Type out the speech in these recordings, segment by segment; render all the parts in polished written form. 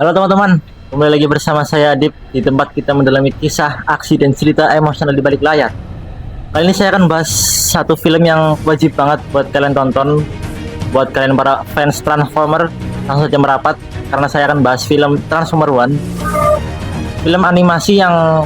Halo teman-teman, kembali lagi bersama saya Adip di tempat kita mendalami kisah, aksi, dan cerita emosional di balik layar. Kali ini saya akan bahas satu film yang wajib banget buat kalian tonton, buat kalian para fans Transformer, langsung saja merapat karena saya akan bahas film Transformer One. Film animasi yang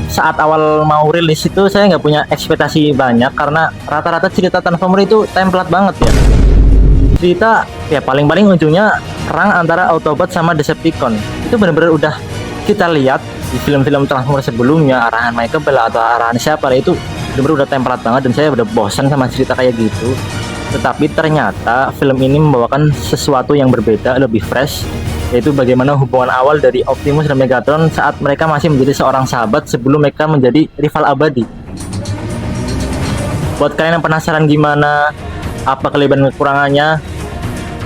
saat awal mau rilis itu saya nggak punya ekspektasi banyak karena rata-rata cerita Transformer itu template banget ya. Cerita ya paling-paling ujungnya perang antara Autobot sama Decepticon. Itu benar-benar udah kita lihat di film-film Transformers sebelumnya, arahan Michael Bell atau arahan siapa lah, itu benar-benar udah template banget dan saya udah bosan sama cerita kayak gitu. Tetapi ternyata film ini membawakan sesuatu yang berbeda, lebih fresh, yaitu bagaimana hubungan awal dari Optimus dan Megatron saat mereka masih menjadi seorang sahabat sebelum mereka menjadi rival abadi. Buat kalian yang penasaran gimana, apa kelebihan dan kekurangannya,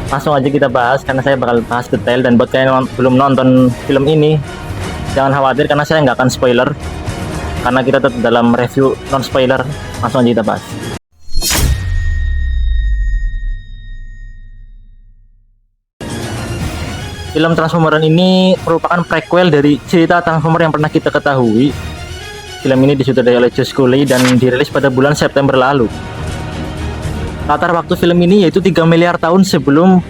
langsung aja kita bahas karena saya bakal bahas detail. Dan buat kalian yang belum nonton film ini, jangan khawatir karena saya nggak akan spoiler karena kita tetap dalam review non spoiler. Langsung aja kita bahas. Film Transformer ini merupakan prequel dari cerita Transformer yang pernah kita ketahui. Film ini disutradarai oleh Josh Cooley dan dirilis pada bulan September lalu. Latar waktu film ini yaitu 3 miliar tahun sebelum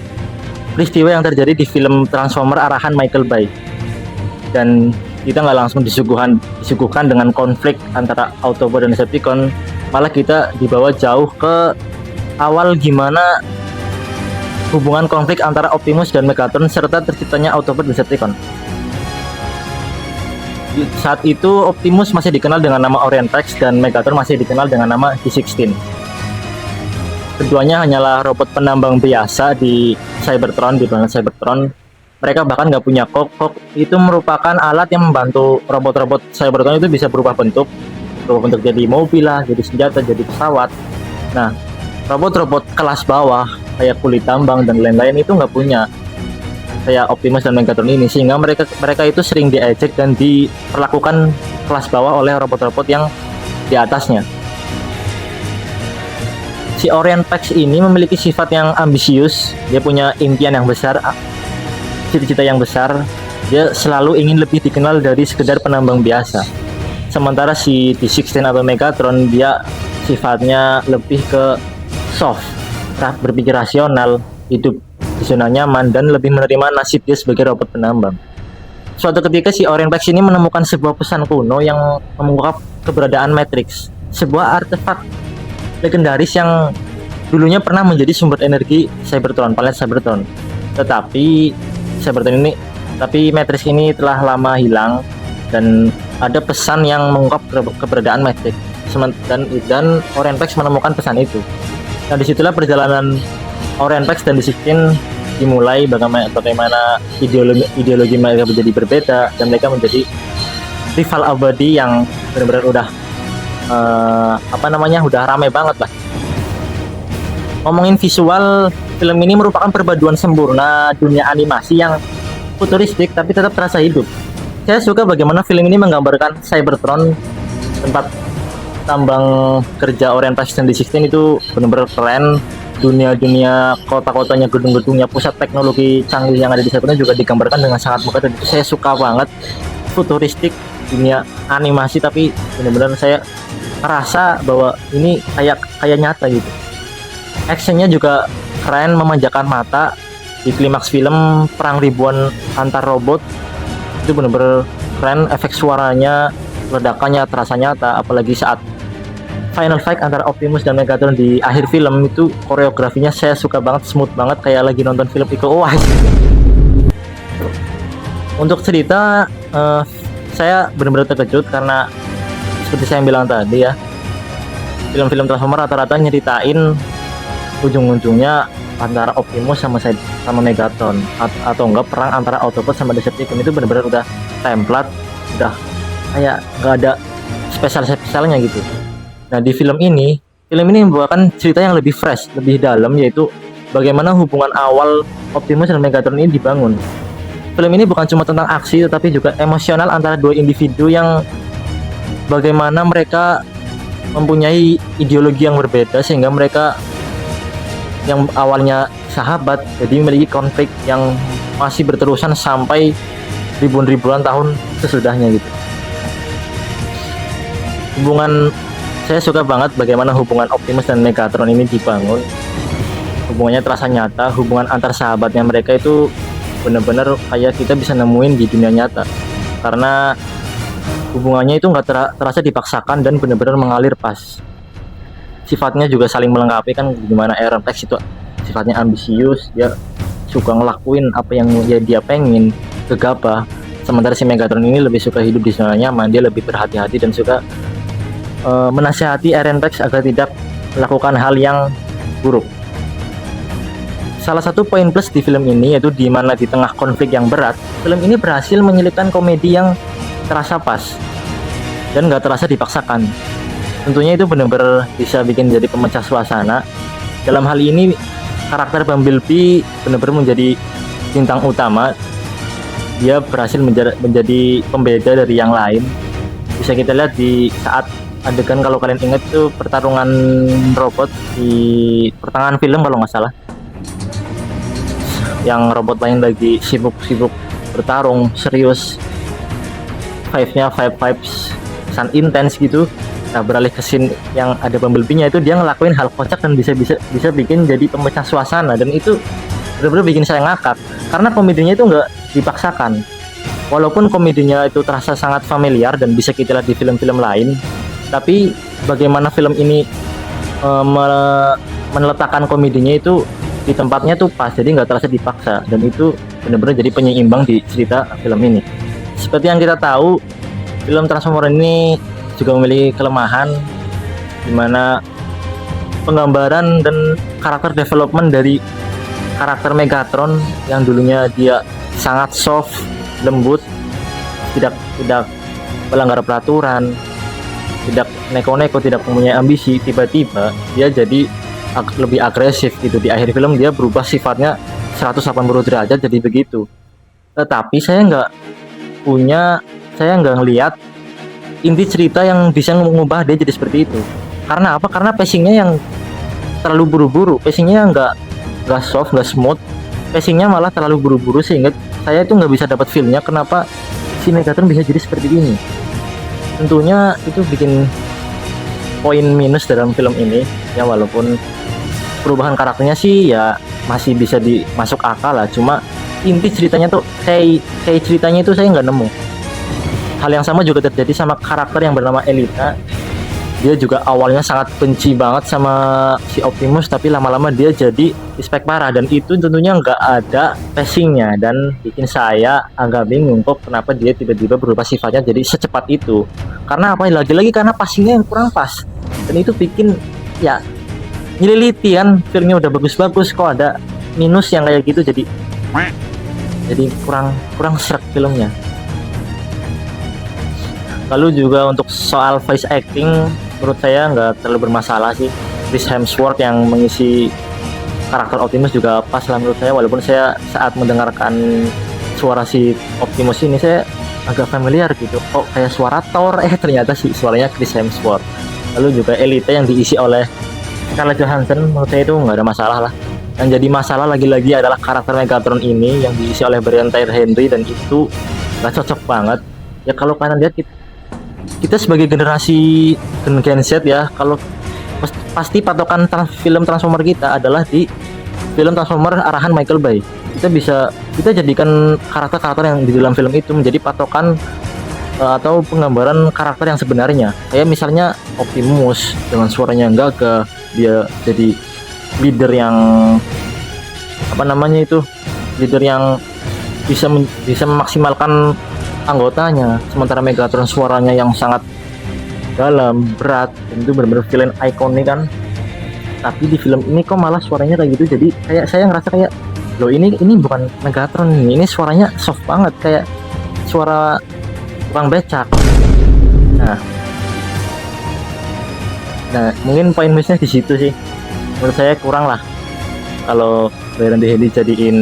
peristiwa yang terjadi di film Transformer arahan Michael Bay. Dan kita nggak langsung disuguhkan dengan konflik antara Autobot dan Decepticon, malah kita dibawa jauh ke awal gimana hubungan konflik antara Optimus dan Megatron serta terciptanya Autobot dan Decepticon. Saat itu Optimus masih dikenal dengan nama Orient Rex dan Megatron masih dikenal dengan nama D16. Keduanya hanyalah robot penambang biasa di Cybertron, di planet Cybertron. Mereka bahkan nggak punya kokpit. Itu merupakan alat yang membantu robot-robot Cybertron itu bisa berubah bentuk jadi mobil lah, jadi senjata, jadi pesawat. Nah, robot-robot kelas bawah kayak kulit tambang dan lain-lain itu nggak punya kayak Optimus dan Megatron ini, sehingga mereka itu sering diejek dan diperlakukan kelas bawah oleh robot-robot yang di atasnya. Si Orient Rex ini memiliki sifat yang ambisius, dia punya impian yang besar, cita-cita yang besar. Dia selalu ingin lebih dikenal dari sekedar penambang biasa. Sementara si D16 atau Megatron, dia sifatnya lebih ke soft, berpikir rasional, hidup di zona nyaman, dan lebih menerima nasib dia sebagai robot penambang. Suatu ketika si Orient Rex ini menemukan sebuah pesan kuno yang mengungkap keberadaan Matrix, sebuah artefak legendaris yang dulunya pernah menjadi sumber energi Cybertron, planet Cybertron. Tetapi Matrix ini telah lama hilang dan ada pesan yang mengungkap keberadaan Matrix. Dan Orient Rex menemukan pesan itu. Nah, disitulah perjalanan Orient Rex dan D16 dimulai, bagaimana ideologi mereka menjadi berbeda dan mereka menjadi rival abadi yang benar-benar udah udah ramai banget lah. Ngomongin visual, film ini merupakan perpaduan sempurna dunia animasi yang futuristik tapi tetap terasa hidup. Saya suka bagaimana film ini menggambarkan Cybertron, tempat tambang kerja Orient Rex dan D16 itu benar-benar keren. Dunia kota-kotanya, gedung-gedungnya, pusat teknologi canggih yang ada di Cybertron juga digambarkan dengan sangat megah, dan itu saya suka banget. Futuristik, dunia animasi, tapi benar-benar saya merasa bahwa ini kayak nyata gitu. Actionnya juga keren, memanjakan mata. Di klimaks film perang ribuan antar robot itu benar-benar keren, efek suaranya, ledakannya terasa nyata. Apalagi saat final fight antara Optimus dan Megatron di akhir film itu, koreografinya saya suka banget, smooth banget, kayak lagi nonton film Iko Uwais. Untuk cerita, saya benar-benar terkejut karena seperti saya bilang tadi ya, film-film Transformer rata-rata nyeritain ujung-ujungnya antara Optimus sama Megatron, atau enggak perang antara Autobot sama Decepticon. Itu benar-benar udah template, udah kayak nggak ada spesialnya gitu. Nah, di film ini membawakan cerita yang lebih fresh, lebih dalam, yaitu bagaimana hubungan awal Optimus dan Megatron ini dibangun. Film ini bukan cuma tentang aksi, tetapi juga emosional antara dua individu yang bagaimana mereka mempunyai ideologi yang berbeda, sehingga mereka yang awalnya sahabat, jadi memiliki konflik yang masih berterusan sampai ribuan tahun sesudahnya gitu. Hubungan saya suka banget bagaimana hubungan Optimus dan Megatron ini dibangun. Hubungannya terasa nyata, hubungan antar sahabatnya mereka itu benar-benar kayak kita bisa nemuin di dunia nyata. Karena hubungannya itu nggak terasa dipaksakan dan benar-benar mengalir pas. Sifatnya juga saling melengkapi kan, gimana Iron Flex itu sifatnya ambisius, dia suka ngelakuin apa yang dia pengen, gegabah. Sementara si Megatron ini lebih suka hidup di zona nyaman, dia lebih berhati-hati dan suka menasihati Iron Flex agar tidak melakukan hal yang buruk. Salah satu poin plus di film ini yaitu di mana di tengah konflik yang berat, film ini berhasil menyelipkan komedi yang terasa pas dan gak terasa dipaksakan. Tentunya itu benar-benar bisa bikin jadi pemecah suasana. Dalam hal ini karakter Bumblebee benar-benar menjadi bintang utama. Dia berhasil menjadi pembeda dari yang lain. Bisa kita lihat di saat adegan, kalau kalian ingat itu pertarungan robot di pertengahan film kalau nggak salah, yang robot lain lagi sibuk bertarung serius, vibe-nya vibes san intense gitu. Nah, beralih ke scene yang ada Bumblebee-nya, itu dia ngelakuin hal kocak dan bisa bikin jadi pemecah suasana, dan itu benar-benar bikin saya ngakak karena komedinya itu nggak dipaksakan. Walaupun komedinya itu terasa sangat familiar dan bisa kita lihat di film-film lain, tapi bagaimana film ini meletakkan komedinya itu di tempatnya tuh pas, jadi nggak terasa dipaksa, dan itu benar-benar jadi penyeimbang di cerita film ini. Seperti yang kita tahu, film Transformers ini juga memiliki kelemahan, dimana penggambaran dan karakter development dari karakter Megatron yang dulunya dia sangat soft, lembut, tidak melanggar peraturan, tidak neko-neko, tidak mempunyai ambisi, tiba-tiba dia jadi lebih agresif gitu. Di akhir film dia berubah sifatnya 180 derajat jadi begitu. Tetapi saya nggak ngelihat inti cerita yang bisa mengubah dia jadi seperti itu. Karena apa? Karena pacingnya yang terlalu buru-buru, pacingnya nggak soft, nggak smooth, pacingnya malah terlalu buru-buru sehingga saya itu nggak bisa dapat feel-nya kenapa si Megatron bisa jadi seperti ini. Tentunya itu bikin poin minus dalam film ini ya, walaupun perubahan karakternya sih ya masih bisa dimasuk akal lah, cuma inti ceritanya tuh kayak ceritanya itu saya nggak nemu. Hal yang sama juga terjadi sama karakter yang bernama Elita. Dia juga awalnya sangat benci banget sama si Optimus, tapi lama-lama dia jadi respect parah, dan itu tentunya nggak ada pacingnya dan bikin saya agak bingung kok kenapa dia tiba-tiba berubah sifatnya jadi secepat itu. Karena apa? Lagi-lagi karena pacingnya yang kurang pas, dan itu bikin ya nyeliliti kan, filmnya udah bagus-bagus kok ada minus yang kayak gitu, jadi kurang serak filmnya. Lalu juga untuk soal voice acting, menurut saya nggak terlalu bermasalah sih. Chris Hemsworth yang mengisi karakter Optimus juga pas lah menurut saya, walaupun saya saat mendengarkan suara si Optimus ini saya agak familiar gitu, kok kayak suara Thor, ternyata sih suaranya Chris Hemsworth. Lalu juga Elita yang diisi oleh Scarlett Johansson, menurut saya itu nggak ada masalah lah. Yang jadi masalah lagi-lagi adalah karakter Megatron ini yang diisi oleh Brian Tyree Henry, dan itu nggak cocok banget ya. Kalau kalian lihat, kita sebagai generasi Gen Z ya, kalau pasti patokan film Transformer kita adalah di film Transformer arahan Michael Bay. Kita jadikan karakter-karakter yang di dalam film itu menjadi patokan atau penggambaran karakter yang sebenarnya. Kayak misalnya Optimus dengan suaranya yang gagah, dia jadi leader yang leader yang bisa memaksimalkan anggotanya. Sementara Megatron suaranya yang sangat dalam, berat, dan itu benar-benar villain ikonik kan. Tapi di film ini kok malah suaranya kayak gitu, jadi kayak saya ngerasa kayak loh, ini bukan Megatron, ini suaranya soft banget, kayak suara tukang becak. Nah mungkin poin minusnya di situ sih, menurut saya kurang lah kalau Brian Tyree Henry jadiin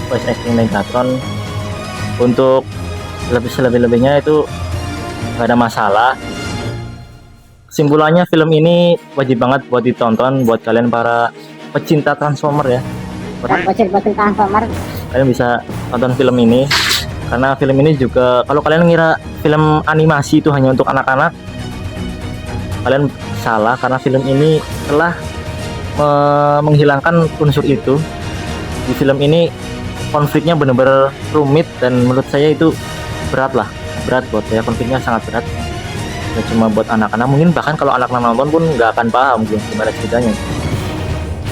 voice acting Megatron. Untuk lebih-lebihnya itu gak ada masalah. Kesimpulannya, film ini wajib banget buat ditonton buat kalian para pecinta Transformer ya, Buat bocil-bocil Transformer. kalian bisa tonton film ini karena film ini juga, kalau kalian ngira film animasi itu hanya untuk anak-anak, kalian salah, karena film ini telah menghilangkan unsur itu. Di film ini konfliknya benar-benar rumit dan menurut saya itu berat buat saya, konfliknya sangat berat. Gak cuma buat anak-anak, mungkin bahkan kalau anak-anak nonton pun nggak akan paham gimana ceritanya.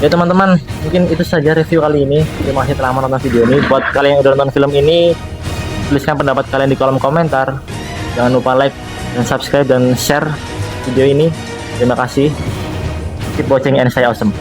Ya teman-teman, mungkin itu saja review kali ini. Terima kasih telah menonton video ini. Buat kalian yang udah nonton film ini, tuliskan pendapat kalian di kolom komentar. Jangan lupa like dan subscribe dan share video ini. Terima kasih. Keep watching and stay awesome.